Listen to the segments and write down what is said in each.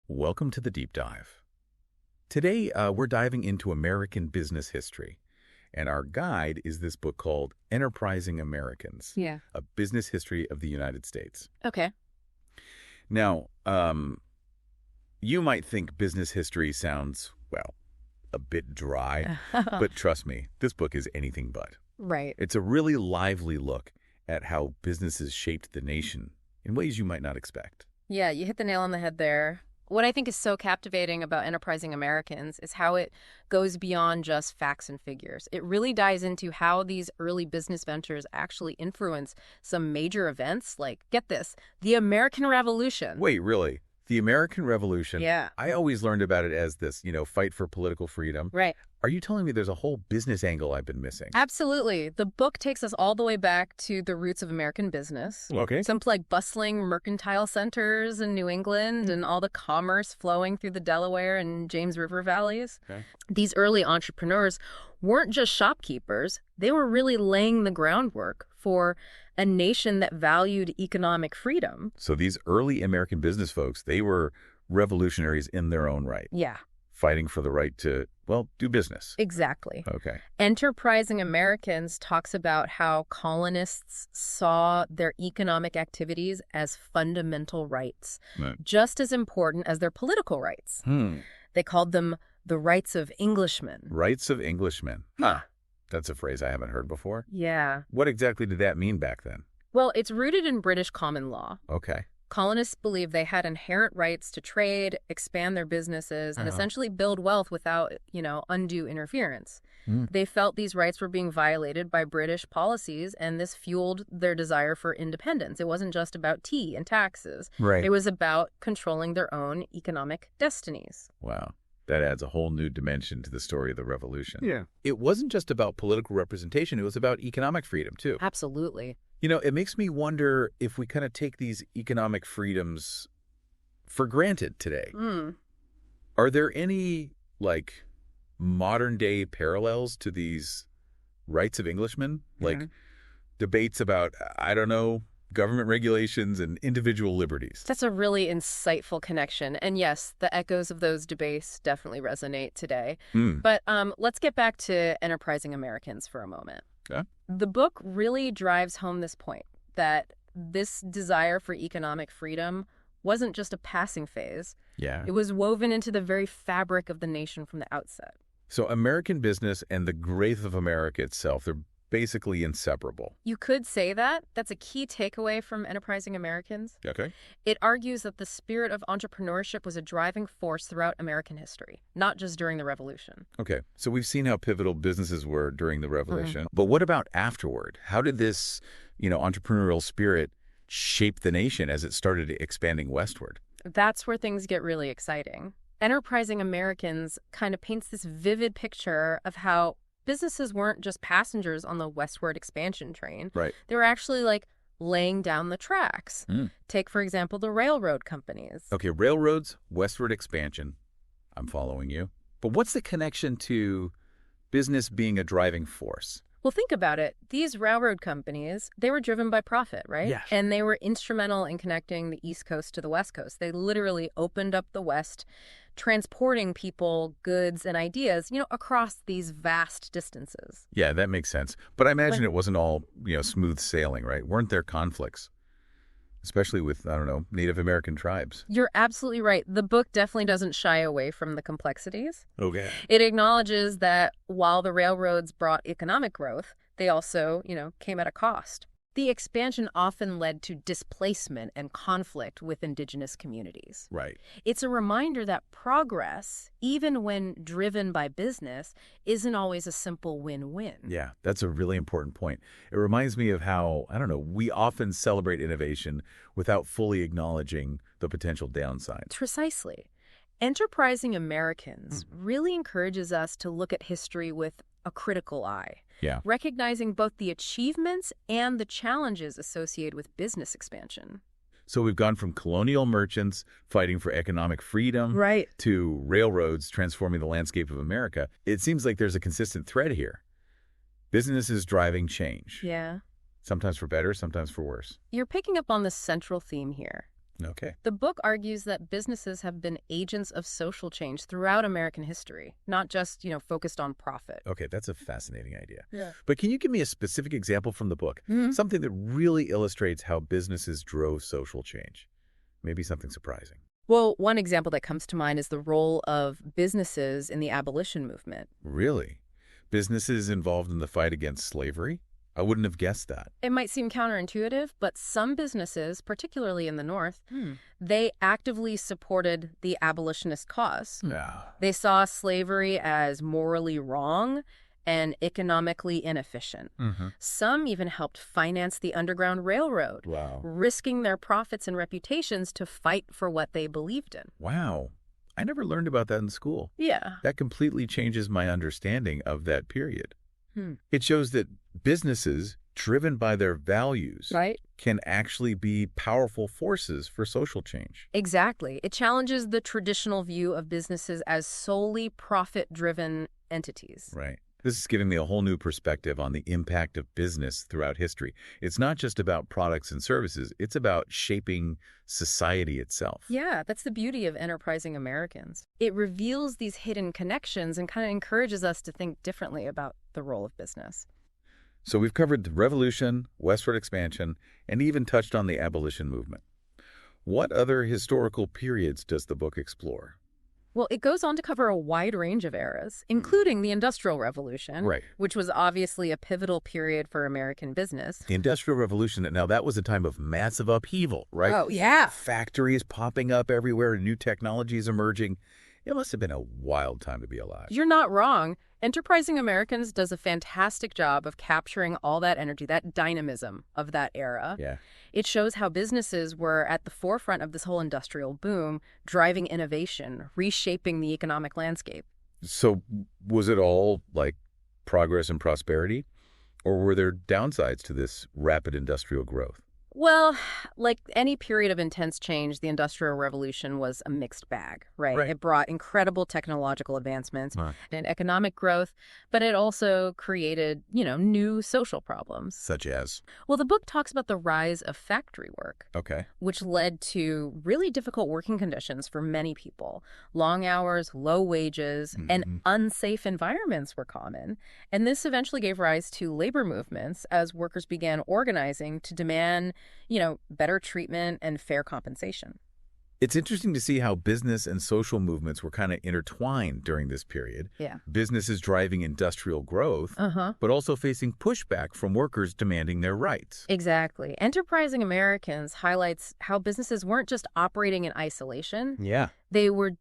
Welcome to the Deep Dive. Today, we're diving into American business history, and our guide is this book called Enterprising Americans, Yeah. A Business History of the United States. Okay. Now, you might think business history sounds, well, a bit dry, but trust me, this book is anything but. Right. It's a really lively look at how businesses shaped the nation in ways you might not expect. Yeah, you hit the nail on the head there. What I think is so captivating about Enterprising Americans is how it goes beyond just facts and figures. It really dives into how these early business ventures actually influence some major events, like, get this, the American Revolution. Wait, really? The American Revolution? Yeah. I always learned about it as this, fight for political freedom. Right. Are you telling me there's a whole business angle I've been missing? Absolutely. The book takes us all the way back to the roots of American business. Okay. Some like bustling mercantile centers in New England and all the commerce flowing through the Delaware and James River valleys. Okay. These early entrepreneurs weren't just shopkeepers. They were really laying the groundwork for a nation that valued economic freedom. So these early American business folks, they were revolutionaries in their own right, Yeah, fighting for the right to, well, do business. exactly. Okay. Enterprising Americans talks about how colonists saw their economic activities as fundamental rights, Right. just as important as their political rights. They called them the rights of Englishmen. Rights of Englishmen. Huh. That's a phrase I haven't heard before. Yeah. What exactly did that mean back then? Well, it's rooted in British common law. Okay. Colonists believed they had inherent rights to trade, expand their businesses, and essentially build wealth without, undue interference. They felt these rights were being violated by British policies, and this fueled their desire for independence. It wasn't just about tea and taxes. Right. It was about controlling their own economic destinies. Wow. That adds a whole new dimension to the story of the revolution. Yeah. It wasn't just about political representation. It was about economic freedom, too. Absolutely. It makes me wonder if we kind of take these economic freedoms for granted today. Are there any, modern-day parallels to these rights of Englishmen? Like debates about, I don't know, government regulations and individual liberties? That's a really insightful connection. And yes, the echoes of those debates definitely resonate today. But let's get back to Enterprising Americans for a moment. Okay. The book really drives home this point, that this desire for economic freedom wasn't just a passing phase. Yeah. It was woven into the very fabric of the nation from the outset. So American business and the growth of America itself, they're basically inseparable. You could say that. That's a key takeaway from Enterprising Americans. Okay. It argues that the spirit of entrepreneurship was a driving force throughout American history, not just during the Revolution. Okay. So we've seen how pivotal businesses were during the Revolution. But what about afterward? How did this, entrepreneurial spirit shape the nation as it started expanding westward? That's where things get really exciting. Enterprising Americans kind of paints this vivid picture of how businesses weren't just passengers on the westward expansion train. Right. They were actually laying down the tracks. Take, for example, the railroad companies. Okay, railroads, westward expansion. I'm following you. But what's the connection to business being a driving force? Well, think about it. These railroad companies, they were driven by profit, right? Yes. And they were instrumental in connecting the East Coast to the West Coast. They literally opened up the West, transporting people, goods, and ideas, across these vast distances. Yeah, that makes sense. But I imagine it wasn't all, smooth sailing, right? Weren't there conflicts? Especially with, I don't know, Native American tribes. You're absolutely right. The book definitely doesn't shy away from the complexities. Okay. It acknowledges that while the railroads brought economic growth, they also, came at a cost. The expansion often led to displacement and conflict with indigenous communities. Right. It's a reminder that progress, even when driven by business, isn't always a simple win-win. Yeah, that's a really important point. It reminds me of how, I don't know, we often celebrate innovation without fully acknowledging the potential downsides. Precisely. Enterprising Americans really encourages us to look at history with a critical eye. Yeah. Recognizing both the achievements and the challenges associated with business expansion. So we've gone from colonial merchants fighting for economic freedom Right. to railroads transforming the landscape of America. It seems like there's a consistent thread here. Business is driving change. Yeah. Sometimes for better, sometimes for worse. You're picking up on the central theme here. Okay. The book argues that businesses have been agents of social change throughout American history, not just, focused on profit. Okay, that's a fascinating idea. Yeah. But can you give me a specific example from the book? Something that really illustrates how businesses drove social change. Maybe something surprising. Well, one example that comes to mind is the role of businesses in the abolition movement. Really? Businesses involved in the fight against slavery? I wouldn't have guessed that. It might seem counterintuitive, but some businesses, particularly in the North, they actively supported the abolitionist cause. Yeah. They saw slavery as morally wrong and economically inefficient. Some even helped finance the Underground Railroad, Wow. risking their profits and reputations to fight for what they believed in. Wow. I never learned about that in school. Yeah. That completely changes my understanding of that period. It shows that businesses driven by their values Right? can actually be powerful forces for social change. Exactly. It challenges the traditional view of businesses as solely profit-driven entities. Right. This is giving me a whole new perspective on the impact of business throughout history. It's not just about products and services. It's about shaping society itself. Yeah, that's the beauty of enterprising Americans. It reveals these hidden connections and kind of encourages us to think differently about the role of business. So we've covered the revolution, westward expansion, and even touched on the abolition movement. What other historical periods does the book explore? Well, it goes on to cover a wide range of eras, including the Industrial Revolution, Right. which was obviously a pivotal period for American business. The Industrial Revolution, now that was a time of massive upheaval, right? Oh, yeah. Factories popping up everywhere, new technologies emerging. It must have been a wild time to be alive. You're not wrong. Enterprising Americans does a fantastic job of capturing all that energy, that dynamism of that era. Yeah. It shows how businesses were at the forefront of this whole industrial boom, driving innovation, reshaping the economic landscape. So was it all like progress and prosperity? Or were there downsides to this rapid industrial growth? Well, like any period of intense change, the Industrial Revolution was a mixed bag, right? Right. It brought incredible technological advancements and economic growth, but it also created, new social problems. Such as? Well, the book talks about the rise of factory work, Okay. which led to really difficult working conditions for many people. Long hours, low wages, and unsafe environments were common. And this eventually gave rise to labor movements as workers began organizing to demand better treatment and fair compensation. It's interesting to see how business and social movements were kind of intertwined during this period. Yeah. Businesses driving industrial growth, but also facing pushback from workers demanding their rights. Exactly. Enterprising Americans highlights how businesses weren't just operating in isolation. Yeah. They were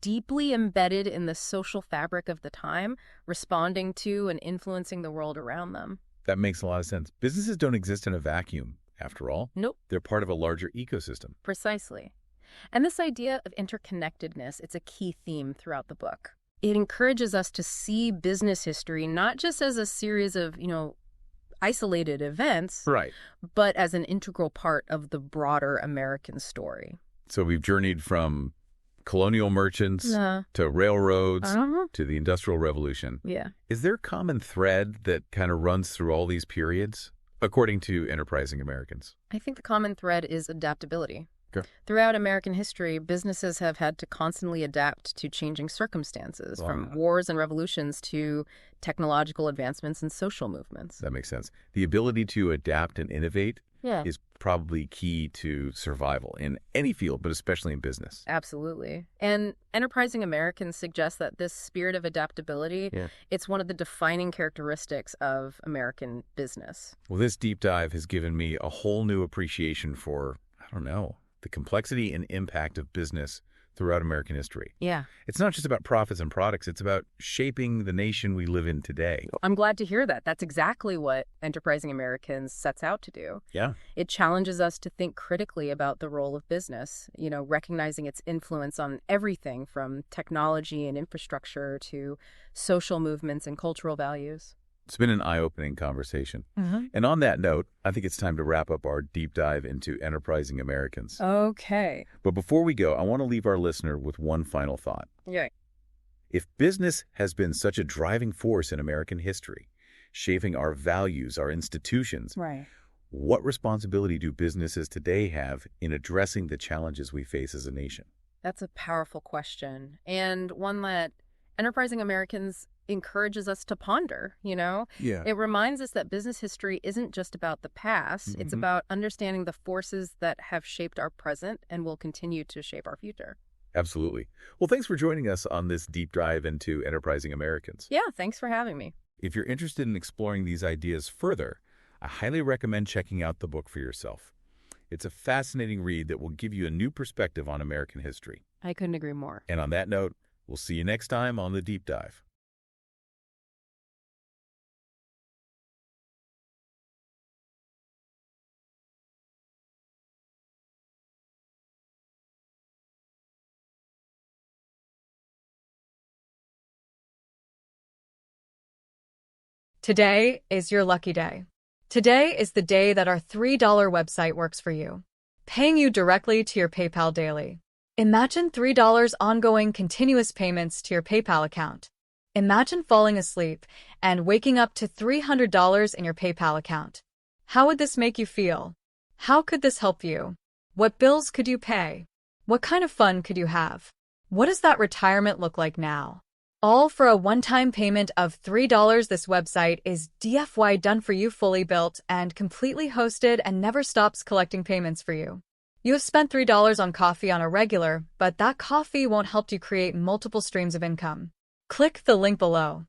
deeply embedded in the social fabric of the time, responding to and influencing the world around them. That makes a lot of sense. Businesses don't exist in a vacuum, after all. Nope. They're part of a larger ecosystem. Precisely. And this idea of interconnectedness, it's a key theme throughout the book. It encourages us to see business history not just as a series of, isolated events, Right. but as an integral part of the broader American story. So we've journeyed from colonial merchants to railroads to the Industrial Revolution. Yeah. Is there a common thread that kind of runs through all these periods, according to enterprising Americans? I think the common thread is adaptability. Okay. Throughout American history, businesses have had to constantly adapt to changing circumstances, from wars and revolutions to technological advancements and social movements. That makes sense. The ability to adapt and innovate Yeah. is probably key to survival in any field, but especially in business. Absolutely. And enterprising Americans suggest that this spirit of adaptability, it's one of the defining characteristics of American business. Well, this deep dive has given me a whole new appreciation for, the complexity and impact of business throughout American history. Yeah. It's not just about profits and products. It's about shaping the nation we live in today. I'm glad to hear that. That's exactly what Enterprising Americans sets out to do. Yeah. It challenges us to think critically about the role of business, recognizing its influence on everything from technology and infrastructure to social movements and cultural values. It's been an eye-opening conversation. And on that note, I think it's time to wrap up our deep dive into enterprising Americans. Okay. But before we go, I want to leave our listener with one final thought. Yeah. If business has been such a driving force in American history, shaping our values, our institutions, Right. What responsibility do businesses today have in addressing the challenges we face as a nation? That's a powerful question, and one that Enterprising Americans encourages us to ponder, Yeah. It reminds us that business history isn't just about the past. It's about understanding the forces that have shaped our present and will continue to shape our future. Absolutely. Well, thanks for joining us on this deep dive into Enterprising Americans. Yeah, thanks for having me. If you're interested in exploring these ideas further, I highly recommend checking out the book for yourself. It's a fascinating read that will give you a new perspective on American history. I couldn't agree more. And on that note, we'll see you next time on The Deep Dive. Today is your lucky day. Today is the day that our $3 website works for you, paying you directly to your PayPal daily. Imagine $3 ongoing continuous payments to your PayPal account. Imagine falling asleep and waking up to $300 in your PayPal account. How would this make you feel? How could this help you? What bills could you pay? What kind of fun could you have? What does that retirement look like now? All for a one-time payment of $3. This website is DFY done for you, fully built and completely hosted, and never stops collecting payments for you. You have spent $3 on coffee on a regular, but that coffee won't help you create multiple streams of income. Click the link below.